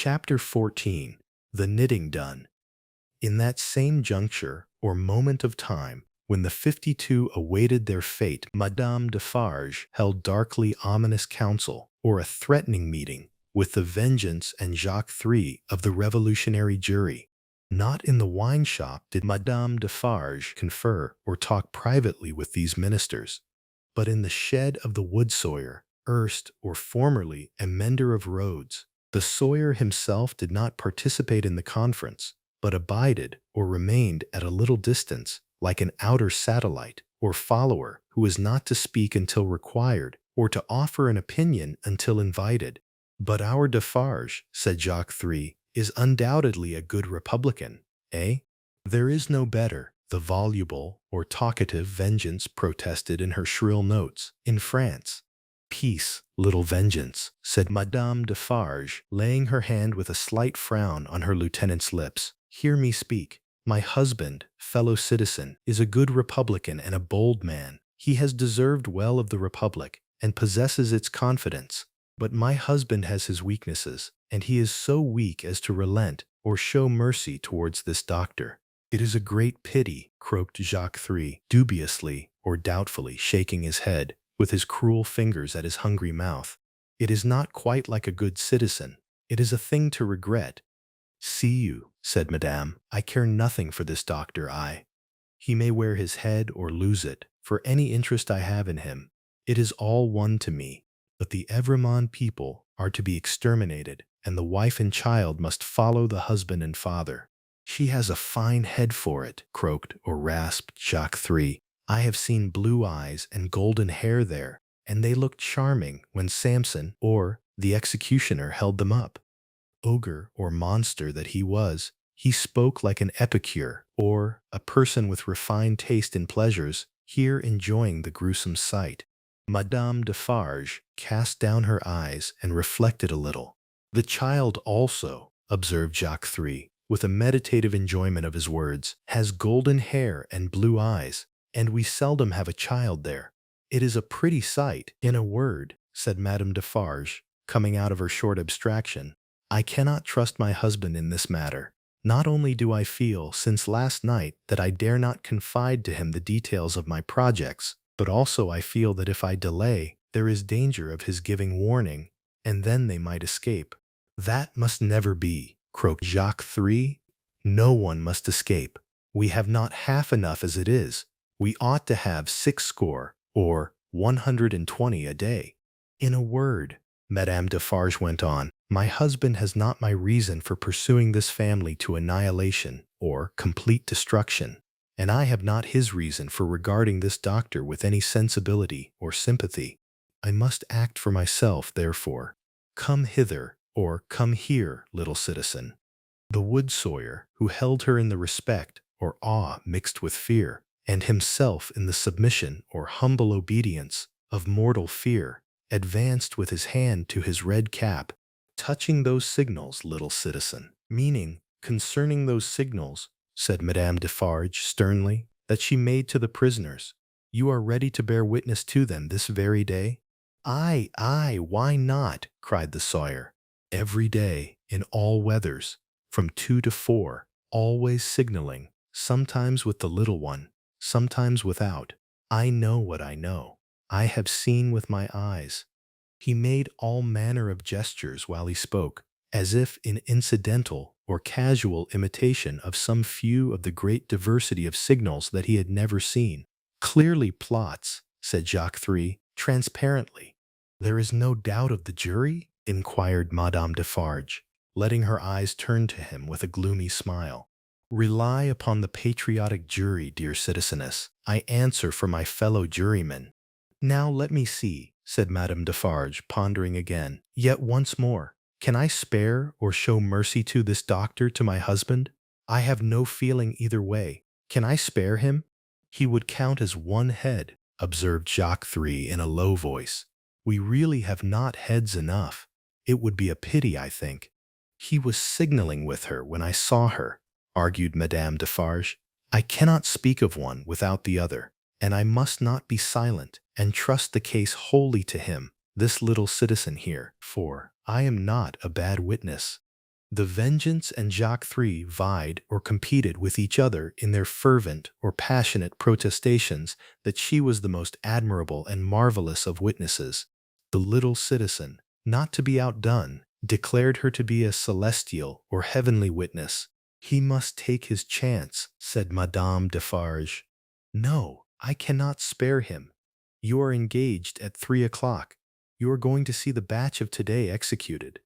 Chapter 14. The Knitting Done. In that same juncture, or moment of time, when the 52 awaited their fate, Madame Defarge held darkly ominous council, or a threatening meeting, with the Vengeance and Jacques III of the revolutionary jury. Not in the wine shop did Madame Defarge confer or talk privately with these ministers, but in the shed of the wood sawyer, erst or formerly a mender of roads. The sawyer himself did not participate in the conference, but abided or remained at a little distance, like an outer satellite or follower who is not to speak until required, or to offer an opinion until invited. But our Defarge, said Jacques III, is undoubtedly a good Republican, eh? There is no better, the voluble or talkative Vengeance protested in her shrill notes. In France. Peace, little Vengeance, said Madame Defarge, laying her hand with a slight frown on her lieutenant's lips. Hear me speak. My husband, fellow citizen, is a good Republican and a bold man. He has deserved well of the Republic, and possesses its confidence. But my husband has his weaknesses, and he is so weak as to relent or show mercy towards this doctor. It is a great pity, croaked Jacques III, dubiously or doubtfully shaking his head, with his cruel fingers at his hungry mouth. It is not quite like a good citizen. It is a thing to regret. See you, said Madame, I care nothing for this doctor, He may wear his head or lose it, for any interest I have in him. It is all one to me. But the Evremond people are to be exterminated, and the wife and child must follow the husband and father. She has a fine head for it, croaked or rasped Jacques III. I have seen blue eyes and golden hair there, and they looked charming when Samson or the executioner held them up. Ogre or monster that he was, he spoke like an epicure, or a person with refined taste in pleasures, here enjoying the gruesome sight. Madame Defarge cast down her eyes and reflected a little. The child also, observed Jacques III, with a meditative enjoyment of his words, has golden hair and blue eyes, and we seldom have a child there. It is a pretty sight. In a word, said Madame Defarge, coming out of her short abstraction, I cannot trust my husband in this matter. Not only do I feel since last night that I dare not confide to him the details of my projects, but also I feel that if I delay, there is danger of his giving warning, and then they might escape. That must never be, croaked Jacques III. No one must escape. We have not half enough as it is. We ought to have 60 or 120 a day. In a word, Madame Defarge went on, my husband has not my reason for pursuing this family to annihilation or complete destruction, and I have not his reason for regarding this doctor with any sensibility or sympathy. I must act for myself, therefore. Come hither, or come here, little citizen. The wood sawyer, who held her in the respect or awe mixed with fear, and himself in the submission or humble obedience of mortal fear, advanced with his hand to his red cap. Touching those signals, little citizen, meaning concerning those signals, said Madame Defarge sternly, that she made to the prisoners. You are ready to bear witness to them this very day? Aye, aye, why not? Cried the sawyer. Every day, in all weathers, from 2 to 4, always signaling, sometimes with the little one, sometimes without. I know what I know. I have seen with my eyes. He made all manner of gestures while he spoke, as if in incidental or casual imitation of some few of the great diversity of signals that he had never seen. Clearly plots, said Jacques III, transparently. There is no doubt of the jury? Inquired Madame Defarge, letting her eyes turn to him with a gloomy smile. Rely upon the patriotic jury, dear citizeness. I answer for my fellow jurymen. Now let me see, said Madame Defarge, pondering again. Yet once more, can I spare or show mercy to this doctor, to my husband? I have no feeling either way. Can I spare him? He would count as one head, observed Jacques III in a low voice. We really have not heads enough. It would be a pity, I think. He was signaling with her when I saw her, argued Madame Defarge. I cannot speak of one without the other, and I must not be silent and trust the case wholly to him, this little citizen here, for I am not a bad witness. The Vengeance and Jacques III vied or competed with each other in their fervent or passionate protestations that she was the most admirable and marvelous of witnesses. The little citizen, not to be outdone, declared her to be a celestial or heavenly witness. He must take his chance, said Madame Defarge. No, I cannot spare him. You are engaged at 3 o'clock. You are going to see the batch of today executed.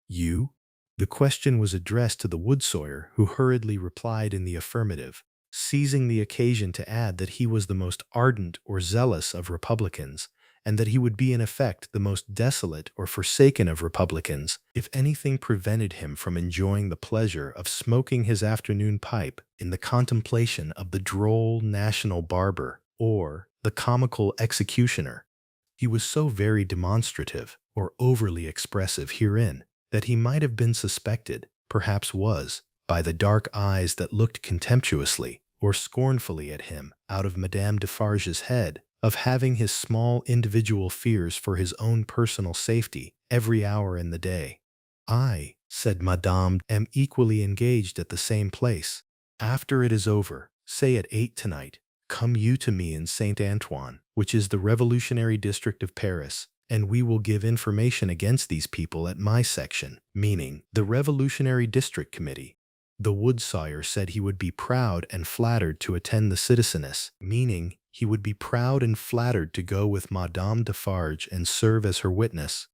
You? The question was addressed to the wood sawyer, who hurriedly replied in the affirmative, seizing the occasion to add that he was the most ardent or zealous of Republicans, and that he would be in effect the most desolate or forsaken of Republicans if anything prevented him from enjoying the pleasure of smoking his afternoon pipe in the contemplation of the droll national barber or the comical executioner. He was so very demonstrative or overly expressive herein that he might have been suspected, perhaps was, by the dark eyes that looked contemptuously or scornfully at him out of Madame Defarge's head, of having his small individual fears for his own personal safety every hour in the day. I, said Madame, am equally engaged at the same place. After it is over, say at 8 tonight, come you to me in Saint Antoine, which is the revolutionary district of Paris, and we will give information against these people at my section, meaning the Revolutionary District Committee. The wood sawyer said he would be proud and flattered to attend the citizeness, meaning he would be proud and flattered to go with Madame Defarge and serve as her witness.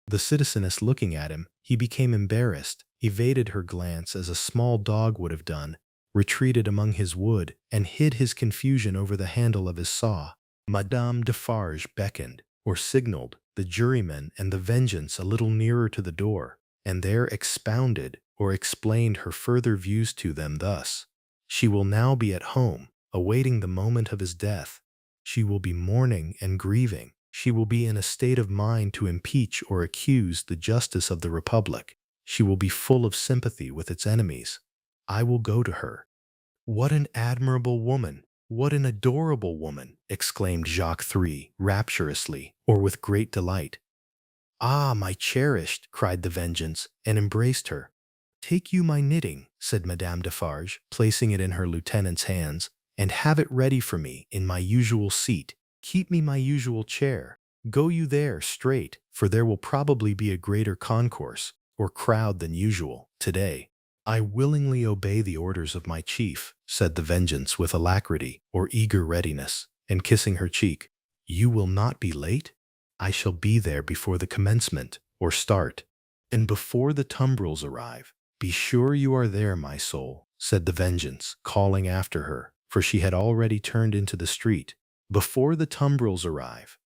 The citizeness looking at him, he became embarrassed, evaded her glance as a small dog would have done, retreated among his wood, and hid his confusion over the handle of his saw. Madame Defarge beckoned, or signaled, the jurymen and the Vengeance a little nearer to the door, and there expounded or explained her further views to them thus. She will now be at home, awaiting the moment of his death. She will be mourning and grieving. She will be in a state of mind to impeach or accuse the justice of the Republic. She will be full of sympathy with its enemies. I will go to her. What an admirable woman! What an adorable woman! Exclaimed Jacques III, rapturously, or with great delight. Ah, my cherished! Cried the Vengeance, and embraced her. Take you my knitting, said Madame Defarge, placing it in her lieutenant's hands, and have it ready for me in my usual seat. Keep me my usual chair. Go you there straight, for there will probably be a greater concourse, or crowd than usual, today. I willingly obey the orders of my chief, said the Vengeance with alacrity or eager readiness, and kissing her cheek. You will not be late? I shall be there before the commencement, or start. And before the tumbrils arrive, be sure you are there, my soul, said the Vengeance, calling after her, for she had already turned into the street. Before the tumbrils arrive.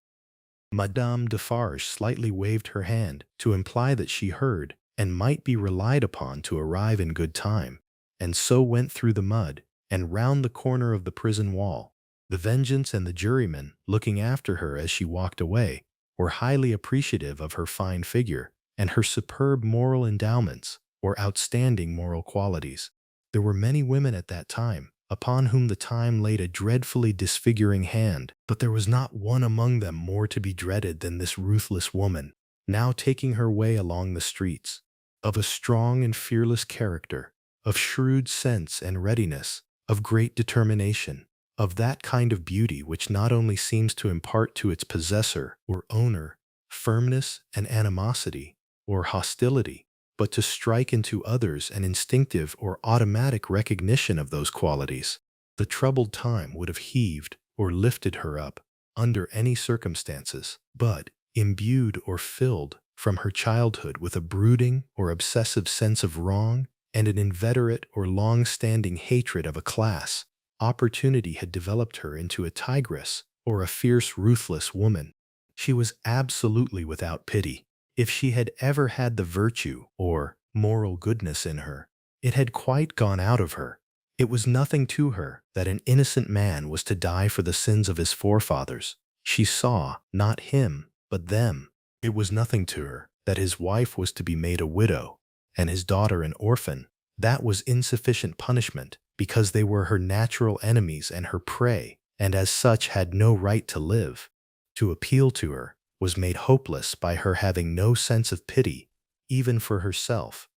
Madame Defarge slightly waved her hand to imply that she heard, and might be relied upon to arrive in good time, and so went through the mud, and round the corner of the prison wall. The Vengeance and the jurymen, looking after her as she walked away, were highly appreciative of her fine figure, and her superb moral endowments, or outstanding moral qualities. There were many women at that time, upon whom the time laid a dreadfully disfiguring hand, but there was not one among them more to be dreaded than this ruthless woman, now taking her way along the streets. Of a strong and fearless character, of shrewd sense and readiness, of great determination, of that kind of beauty which not only seems to impart to its possessor or owner firmness and animosity or hostility, but to strike into others an instinctive or automatic recognition of those qualities. The troubled time would have heaved or lifted her up under any circumstances, but, imbued or filled from her childhood with a brooding or obsessive sense of wrong and an inveterate or long-standing hatred of a class, opportunity had developed her into a tigress or a fierce, ruthless woman. She was absolutely without pity. If she had ever had the virtue or moral goodness in her, it had quite gone out of her. It was nothing to her that an innocent man was to die for the sins of his forefathers. She saw not him, but them. It was nothing to her that his wife was to be made a widow and his daughter an orphan. That was insufficient punishment, because they were her natural enemies and her prey, and as such had no right to live. To appeal to her was made hopeless by her having no sense of pity, even for herself.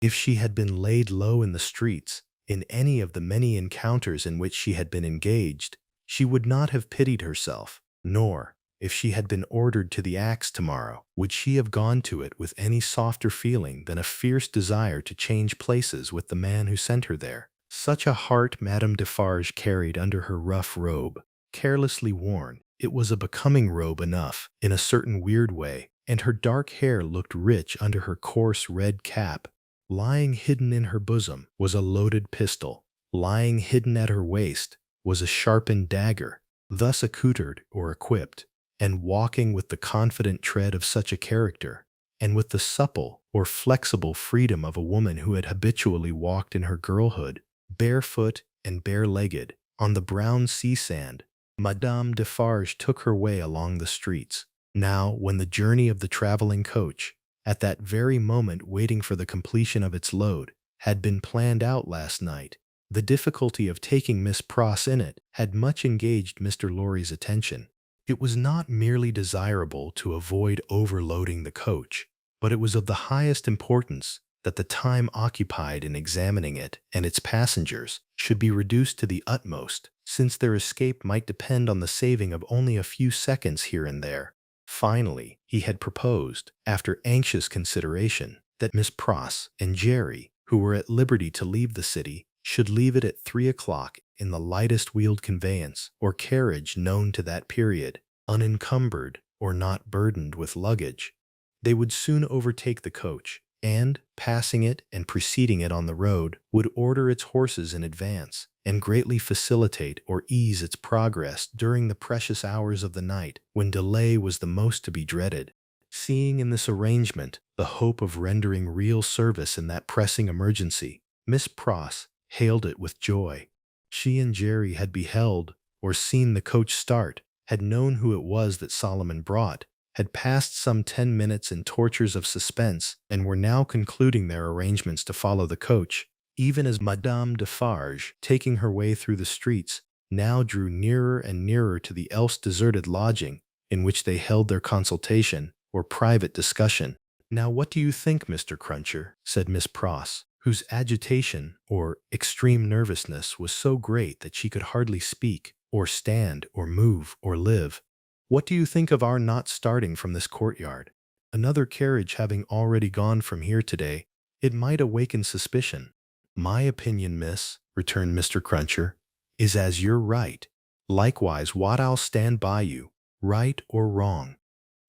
If she had been laid low in the streets, in any of the many encounters in which she had been engaged, she would not have pitied herself, nor, if she had been ordered to the axe tomorrow, would she have gone to it with any softer feeling than a fierce desire to change places with the man who sent her there. Such a heart Madame Defarge carried under her rough robe, carelessly worn. It was a becoming robe enough, in a certain weird way, and her dark hair looked rich under her coarse red cap. Lying hidden in her bosom was a loaded pistol. Lying hidden at her waist was a sharpened dagger. Thus accoutred or equipped, and walking with the confident tread of such a character, and with the supple or flexible freedom of a woman who had habitually walked in her girlhood, barefoot and bare-legged, on the brown sea sand, Madame Defarge took her way along the streets. Now, when the journey of the traveling coach, at that very moment waiting for the completion of its load, had been planned out last night, the difficulty of taking Miss Pross in it had much engaged Mr. Lorry's attention. It was not merely desirable to avoid overloading the coach, but it was of the highest importance that the time occupied in examining it and its passengers should be reduced to the utmost, since their escape might depend on the saving of only a few seconds here and there. Finally, he had proposed, after anxious consideration, that Miss Pross and Jerry, who were at liberty to leave the city, should leave it at 3 o'clock in the lightest wheeled conveyance or carriage known to that period, unencumbered or not burdened with luggage. They would soon overtake the coach, and, passing it and preceding it on the road, would order its horses in advance, and greatly facilitate or ease its progress during the precious hours of the night when delay was the most to be dreaded. Seeing in this arrangement the hope of rendering real service in that pressing emergency, Miss Pross hailed it with joy. She and Jerry had beheld or seen the coach start, had known who it was that Solomon brought, had passed some 10 minutes in tortures of suspense, and were now concluding their arrangements to follow the coach, even as Madame Defarge, taking her way through the streets, now drew nearer and nearer to the else deserted lodging in which they held their consultation or private discussion. "Now what do you think, Mr. Cruncher?" said Miss Pross, whose agitation or extreme nervousness was so great that she could hardly speak, or stand, or move, or live. "What do you think of our not starting from this courtyard? Another carriage having already gone from here today, it might awaken suspicion." "My opinion, miss," returned Mr. Cruncher, "is as you're right. Likewise what I'll stand by you, right or wrong."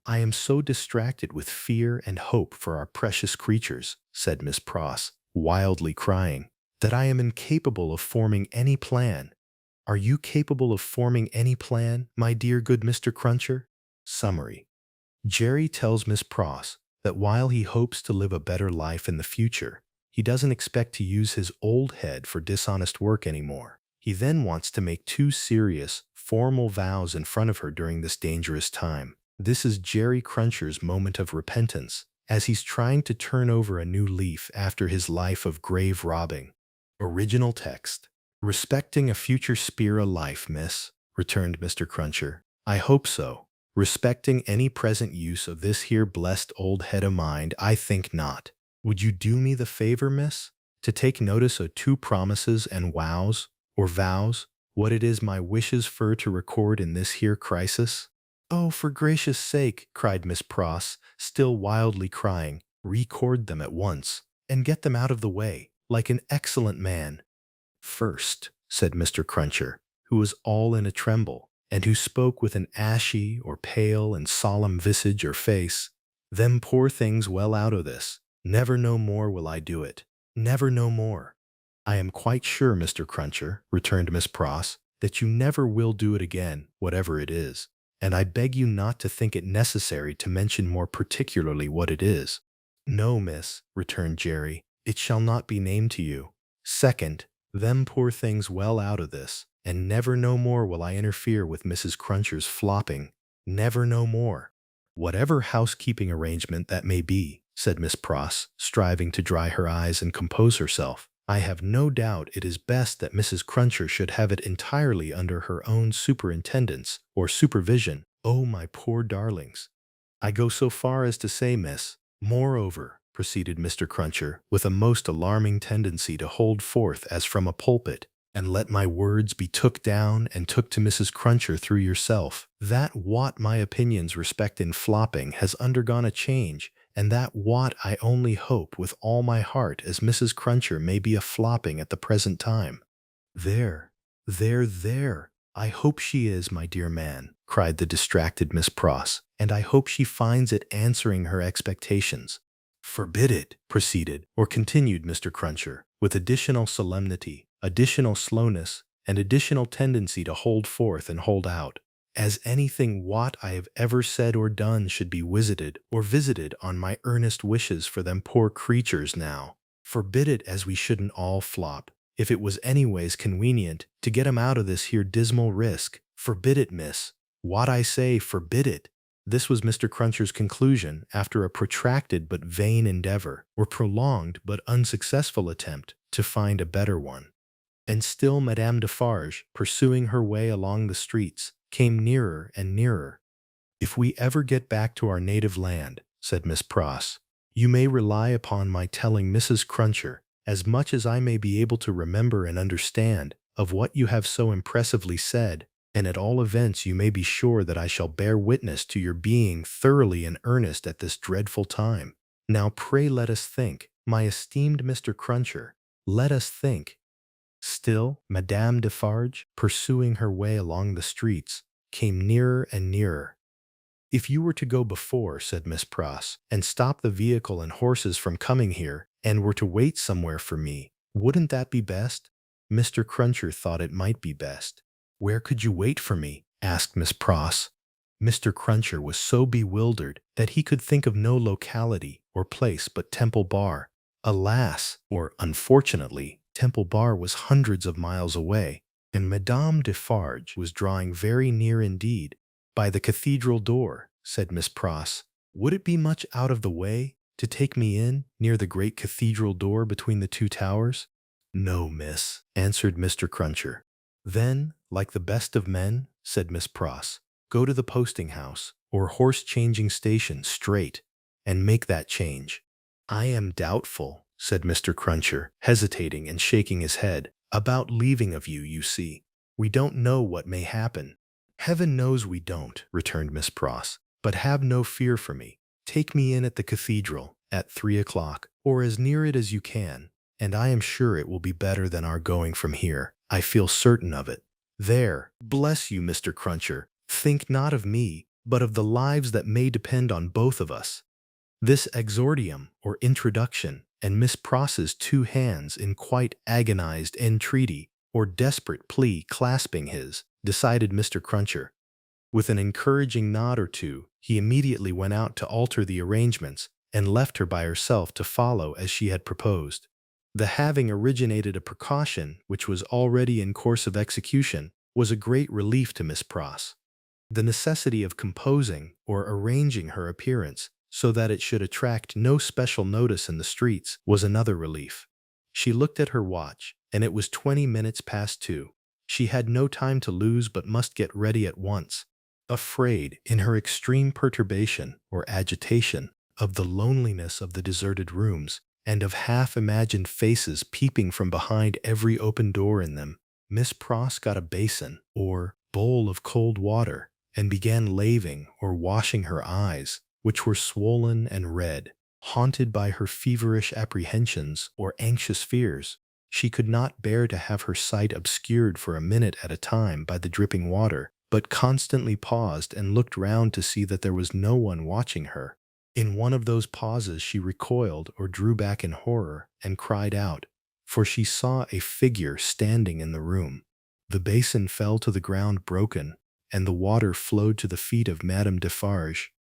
"I am so distracted with fear and hope for our precious creatures," said Miss Pross, wildly crying, "that I am incapable of forming any plan. Are you capable of forming any plan, my dear good Mr. Cruncher? Summary. Jerry tells Miss Pross that while he hopes to live a better life in the future, he doesn't expect to use his old head for dishonest work anymore. He then wants to make 2 serious, formal vows in front of her during this dangerous time. This is Jerry Cruncher's moment of repentance, as he's trying to turn over a new leaf after his life of grave robbing. Original text. "Respecting a future spear o' life, miss," returned Mr. Cruncher. "I hope so. Respecting any present use of this here blessed old head o' mine, I think not. Would you do me the favor, miss, to take notice o' 2 promises and wows, or vows, what it is my wishes fur to record in this here crisis?" "Oh, for gracious sake," cried Miss Pross, still wildly crying, "record them at once, and get them out of the way, like an excellent man." "First," said Mr. Cruncher, who was all in a tremble, and who spoke with an ashy or pale and solemn visage or face, "them poor things well out o' this. Never no more will I do it. Never no more." "I am quite sure, Mr. Cruncher," returned Miss Pross, "that you never will do it again, whatever it is, and I beg you not to think it necessary to mention more particularly what it is." "No, miss," returned Jerry, "it shall not be named to you. Second, them poor things well out of this, and never no more will I interfere with Mrs. Cruncher's flopping. Never no more." "Whatever housekeeping arrangement that may be," said Miss Pross, striving to dry her eyes and compose herself, "I have no doubt it is best that Mrs. Cruncher should have it entirely under her own superintendence or supervision. Oh, my poor darlings! I go so far as to say, miss, moreover, proceeded Mr. Cruncher, with a most alarming tendency to hold forth as from a pulpit, and let my words be took down and took to Mrs. Cruncher through yourself, that what my opinions respect in flopping has undergone a change, and that what I only hope with all my heart as Mrs. Cruncher may be a flopping at the present time. There, there, I hope she is, my dear man, cried the distracted Miss Pross, and I hope she finds it answering her expectations. Forbid it, proceeded or continued Mr. Cruncher, with additional solemnity, additional slowness, and additional tendency to hold forth and hold out, as anything what I have ever said or done should be visited on my earnest wishes for them poor creatures now. Forbid it as we shouldn't all flop, if it was anyways convenient to get 'em out of this here dismal risk. Forbid it, miss. What I say, forbid it. This was Mr. Cruncher's conclusion after a protracted but vain endeavor, or prolonged but unsuccessful attempt to find a better one. And still Madame Defarge, pursuing her way along the streets, came nearer and nearer. If we ever get back to our native land, said Miss Pross, you may rely upon my telling Mrs. Cruncher as much as I may be able to remember and understand of what you have so impressively said, and at all events you may be sure that I shall bear witness to your being thoroughly in earnest at this dreadful time. Now pray let us think, my esteemed Mr. Cruncher, let us think. Still, Madame Defarge, pursuing her way along the streets, came nearer and nearer. If you were to go before, said Miss Pross, and stop the vehicle and horses from coming here, and were to wait somewhere for me, wouldn't that be best? Mr. Cruncher thought it might be best. Where could you wait for me? Asked Miss Pross. Mr. Cruncher was so bewildered that he could think of no locality or place but Temple Bar. Alas, or unfortunately, Temple Bar was hundreds of miles away, and Madame Defarge was drawing very near indeed. By the cathedral door, said Miss Pross. Would it be much out of the way to take me in near the great cathedral door between the two towers? No, miss, answered Mr. Cruncher. Then, like the best of men, said Miss Pross, go to the posting-house or horse-changing station straight, and make that change. I am doubtful, said Mr. Cruncher, hesitating and shaking his head, about leaving of you, you see. We don't know what may happen. Heaven knows we don't, returned Miss Pross, but have no fear for me. Take me in at the cathedral at 3 o'clock, or as near it as you can, and I am sure it will be better than our going from here. I feel certain of it. There, bless you, Mr. Cruncher, think not of me, but of the lives that may depend on both of us. This exordium, or introduction, and Miss Pross's two hands in quite agonized entreaty, or desperate plea clasping his, decided Mr. Cruncher. With an encouraging nod or two, he immediately went out to alter the arrangements, and left her by herself to follow as she had proposed. The having originated a precaution which was already in course of execution was a great relief to Miss Pross. The necessity of composing or arranging her appearance so that it should attract no special notice in the streets was another relief. She looked at her watch, and it was 20 minutes past 2. She had no time to lose but must get ready at once. Afraid, in her extreme perturbation or agitation, of the loneliness of the deserted rooms, and of half-imagined faces peeping from behind every open door in them, Miss Pross got a basin, or bowl of cold water, and began laving or washing her eyes, which were swollen and red. Haunted by her feverish apprehensions or anxious fears, she could not bear to have her sight obscured for a minute at a time by the dripping water, but constantly paused and looked round to see that there was no one watching her. In one of those pauses she recoiled or drew back in horror and cried out, for she saw a figure standing in the room. The basin fell to the ground broken, and the water flowed to the feet of Madame Defarge.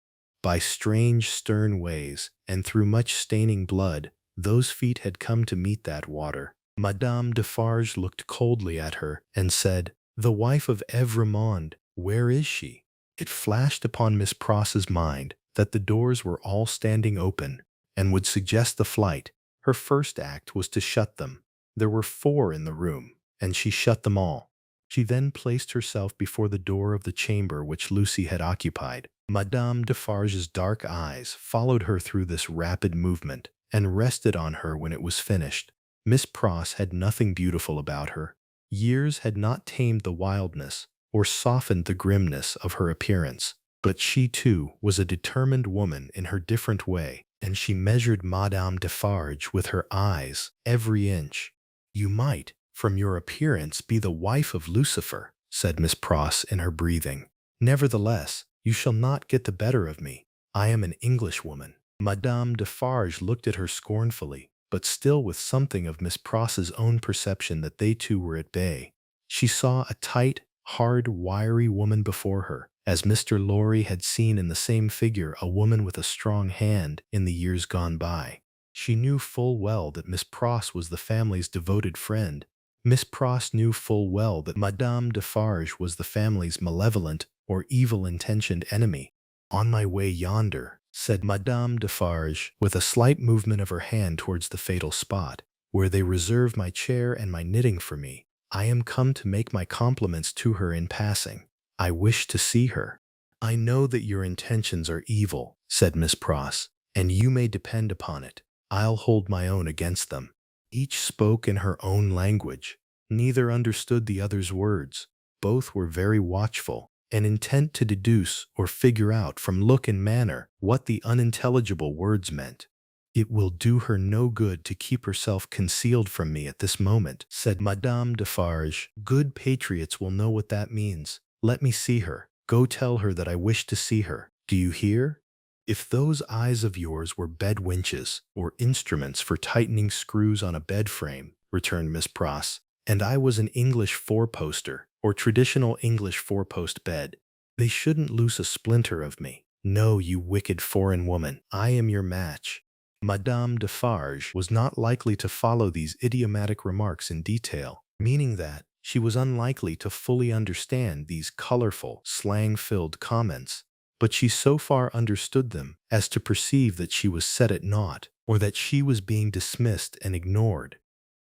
By strange, stern ways, and through much staining blood, those feet had come to meet that water. Madame Defarge looked coldly at her, and said, "The wife of Evrémonde, where is she?" It flashed upon Miss Pross's mind that the doors were all standing open, and would suggest the flight. Her first act was to shut them. There were 4 in the room, and she shut them all. She then placed herself before the door of the chamber which Lucie had occupied. Madame Defarge's dark eyes followed her through this rapid movement, and rested on her when it was finished. Miss Pross had nothing beautiful about her. Years had not tamed the wildness or softened the grimness of her appearance. But she, too, was a determined woman in her different way, and she measured Madame Defarge with her eyes every inch. "You might, from your appearance, be the wife of Lucifer," said Miss Pross in her breathing. "Nevertheless, you shall not get the better of me. I am an Englishwoman." Madame Defarge looked at her scornfully, but still with something of Miss Pross's own perception that they two were at bay. She saw a tight, hard, wiry woman before her, as Mr. Lorry had seen in the same figure a woman with a strong hand in the years gone by. She knew full well that Miss Pross was the family's devoted friend. Miss Pross knew full well that Madame Defarge was the family's malevolent or evil-intentioned enemy. "On my way yonder," said Madame Defarge, with a slight movement of her hand towards the fatal spot, "where they reserve my chair and my knitting for me. I am come to make my compliments to her in passing. I wish to see her." "I know that your intentions are evil," said Miss Pross, "and you may depend upon it, I'll hold my own against them." Each spoke in her own language. Neither understood the other's words. Both were very watchful, and intent to deduce or figure out from look and manner what the unintelligible words meant. "It will do her no good to keep herself concealed from me at this moment," said Madame Defarge. "Good patriots will know what that means. Let me see her. Go tell her that I wish to see her. Do you hear?" "If those eyes of yours were bed winches, or instruments for tightening screws on a bed frame," returned Miss Pross, "and I was an English four-poster, or traditional English four-post bed, they shouldn't loose a splinter of me. No, you wicked foreign woman, I am your match." Madame Defarge was not likely to follow these idiomatic remarks in detail, meaning that she was unlikely to fully understand these colorful, slang-filled comments, but she so far understood them as to perceive that she was set at naught, or that she was being dismissed and ignored.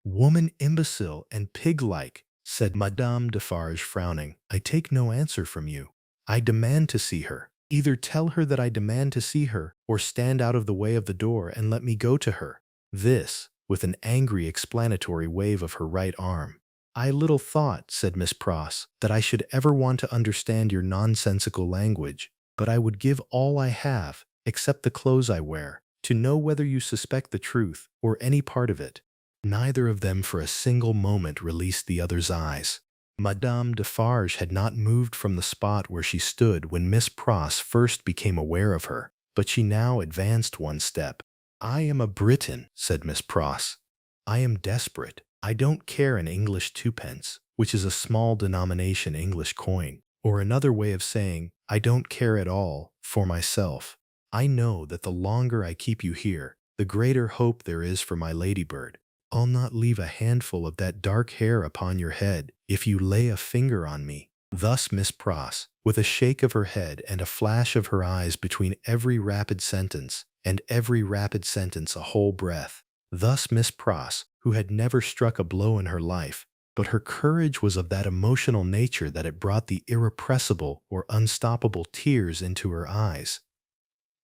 "Woman imbecile and pig-like," said Madame Defarge, frowning. "I take no answer from you. I demand to see her. Either tell her that I demand to see her, or stand out of the way of the door and let me go to her." This, with an angry explanatory wave of her right arm. "I little thought," said Miss Pross, "that I should ever want to understand your nonsensical language, but I would give all I have, except the clothes I wear, to know whether you suspect the truth, or any part of it." Neither of them for a single moment released the other's eyes. Madame Defarge had not moved from the spot where she stood when Miss Pross first became aware of her, but she now advanced one step. "I am a Briton," said Miss Pross. "I am desperate. I don't care an English twopence, which is a small denomination English coin, or another way of saying, I don't care at all, for myself. I know that the longer I keep you here, the greater hope there is for my ladybird. I'll not leave a handful of that dark hair upon your head if you lay a finger on me." Thus Miss Pross, with a shake of her head and a flash of her eyes between every rapid sentence, and every rapid sentence a whole breath. Thus Miss Pross, who had never struck a blow in her life, but her courage was of that emotional nature that it brought the irrepressible or unstoppable tears into her eyes.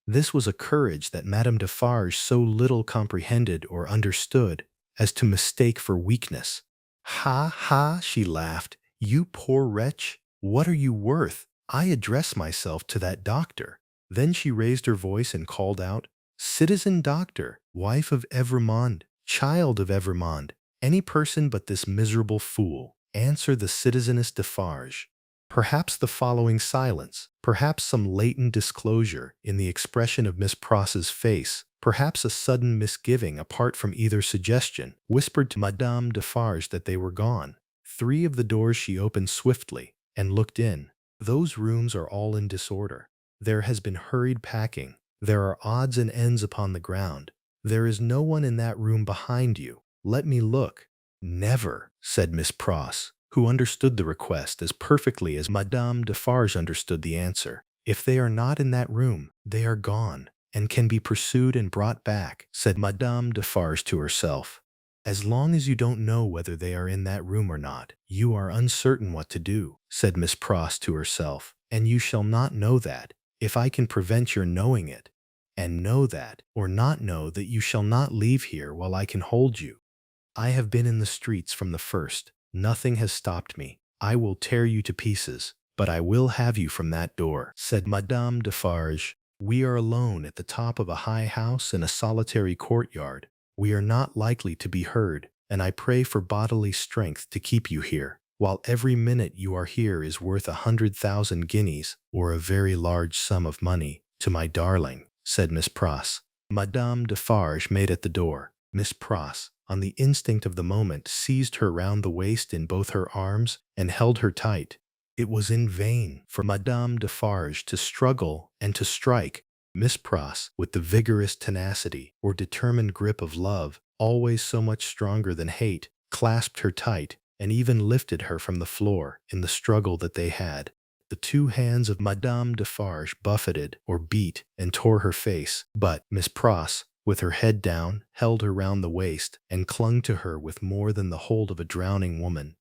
This was a courage that Madame Defarge so little comprehended or understood as to mistake for weakness. "Ha, ha!" she laughed. "You poor wretch! What are you worth? I address myself to that doctor." Then she raised her voice and called out, "Citizen Doctor, wife of Evrémonde, child of Evrémonde, any person but this miserable fool, answer the citizeness Defarge." Perhaps the following silence, perhaps some latent disclosure in the expression of Miss Pross's face, perhaps a sudden misgiving apart from either suggestion, whispered to Madame Defarge that they were gone. Three of the doors she opened swiftly, and looked in. "Those rooms are all in disorder. There has been hurried packing. There are odds and ends upon the ground. There is no one in that room behind you. Let me look." "Never," said Miss Pross, who understood the request as perfectly as Madame Defarge understood the answer. "If they are not in that room, they are gone, and can be pursued and brought back," said Madame Defarge to herself. "As long as you don't know whether they are in that room or not, you are uncertain what to do," said Miss Pross to herself, "and you shall not know that, if I can prevent your knowing it." and know that, or not know that you shall not leave here while I can hold you. I have been in the streets from the first. Nothing has stopped me. I will tear you to pieces, but I will have you from that door," said Madame Defarge. "We are alone at the top of a high house in a solitary courtyard. We are not likely to be heard, and I pray for bodily strength to keep you here, while every minute you are here is worth 100,000 guineas, or a very large sum of money, to my darling," said Miss Pross. Madame Defarge made at the door. Miss Pross, on the instinct of the moment, seized her round the waist in both her arms and held her tight. It was in vain for Madame Defarge to struggle and to strike. Miss Pross, with the vigorous tenacity or determined grip of love, always so much stronger than hate, clasped her tight and even lifted her from the floor in the struggle that they had. The two hands of Madame Defarge buffeted or beat and tore her face, but Miss Pross, with her head down, held her round the waist and clung to her with more than the hold of a drowning woman.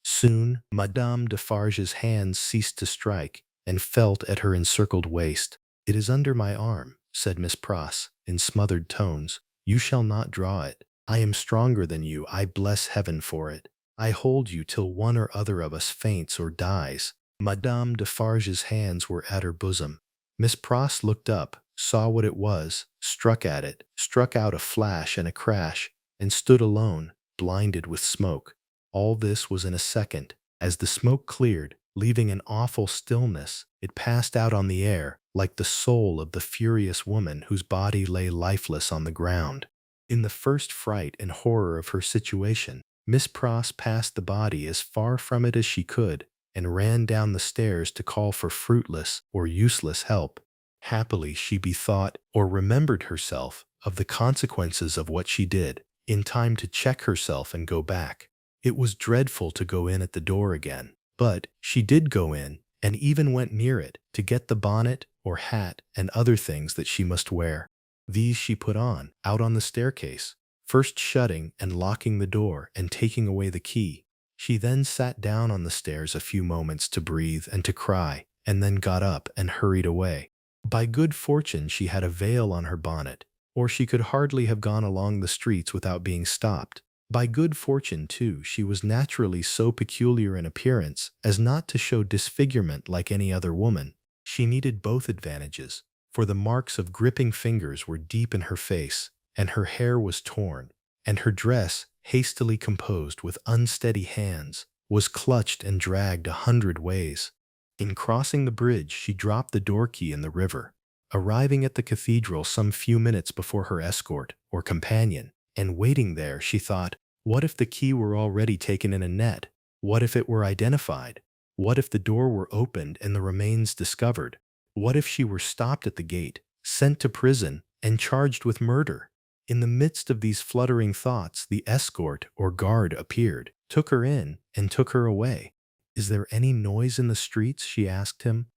Soon Madame Defarge's hands ceased to strike and felt at her encircled waist. "It is under my arm," said Miss Pross, in smothered tones. "You shall not draw it. I am stronger than you, I bless heaven for it. I hold you till one or other of us faints or dies." Madame Defarge's hands were at her bosom. Miss Pross looked up, saw what it was, struck at it, struck out a flash and a crash, and stood alone, blinded with smoke. All this was in a second. As the smoke cleared, leaving an awful stillness, it passed out on the air, like the soul of the furious woman whose body lay lifeless on the ground. In the first fright and horror of her situation, Miss Pross passed the body as far from it as she could, and ran down the stairs to call for fruitless or useless help. Happily she bethought or remembered herself of the consequences of what she did, in time to check herself and go back. It was dreadful to go in at the door again, but she did go in, and even went near it to get the bonnet or hat and other things that she must wear. These she put on, out on the staircase, first shutting and locking the door and taking away the key. She then sat down on the stairs a few moments to breathe and to cry, and then got up and hurried away. By good fortune she had a veil on her bonnet, or she could hardly have gone along the streets without being stopped. By good fortune, too, she was naturally so peculiar in appearance as not to show disfigurement like any other woman. She needed both advantages, for the marks of gripping fingers were deep in her face, and her hair was torn, and her dress, hastily composed with unsteady hands, was clutched and dragged 100 ways. In crossing the bridge, she dropped the door key in the river, arriving at the cathedral some few minutes before her escort or companion, and waiting there, she thought, what if the key were already taken in a net? What if it were identified? What if the door were opened and the remains discovered? What if she were stopped at the gate, sent to prison, and charged with murder? In the midst of these fluttering thoughts, the escort or guard appeared, took her in, and took her away. "Is there any noise in the streets?" she asked him.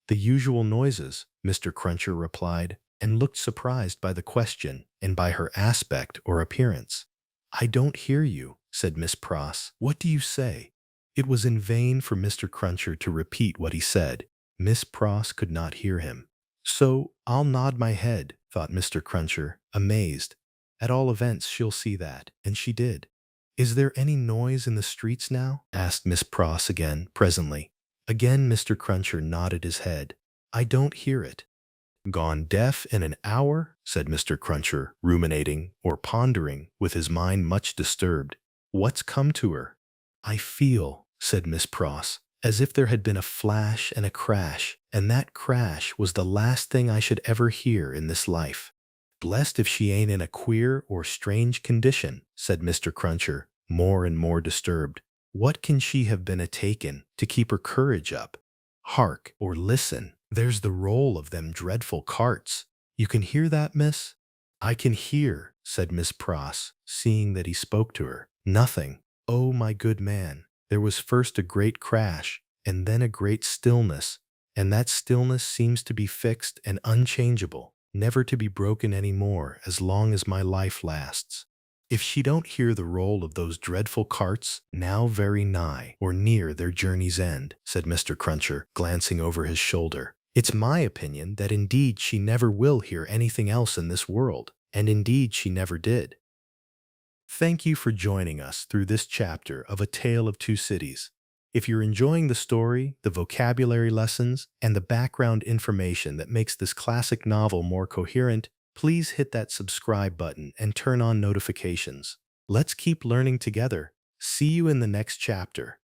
"The usual noises," Mr. Cruncher replied, and looked surprised by the question and by her aspect or appearance. "I don't hear you," said Miss Pross. "What do you say?" It was in vain for Mr. Cruncher to repeat what he said. Miss Pross could not hear him. "So I'll nod my head," thought Mr. Cruncher, amazed. "At all events she'll see that," and she did. "Is there any noise in the streets now?" asked Miss Pross again, presently. Again Mr. Cruncher nodded his head. "I don't hear it." "Gone deaf in an hour?" said Mr. Cruncher, ruminating or pondering, with his mind much disturbed. "What's come to her?" "I feel," said Miss Pross, "as if there had been a flash and a crash, and that crash was the last thing I should ever hear in this life." "Blest if she ain't in a queer or strange condition," said Mr. Cruncher, more and more disturbed. "What can she have been a-taken to keep her courage up? Hark, or listen, there's the roll of them dreadful carts. You can hear that, miss?" "I can hear," said Miss Pross, seeing that he spoke to her, "nothing. Oh, my good man, there was first a great crash, and then a great stillness, and that stillness seems to be fixed and unchangeable, never to be broken any more as long as my life lasts. If she don't hear the roll of those dreadful carts, now very nigh or near their journey's end," said Mr. Cruncher, glancing over his shoulder, It's my opinion that indeed she never will hear anything else in this world, and indeed she never did. Thank you for joining us through this chapter of A Tale of Two Cities. If you're enjoying the story, the vocabulary lessons, and the background information that makes this classic novel more coherent, please hit that subscribe button and turn on notifications. Let's keep learning together. See you in the next chapter.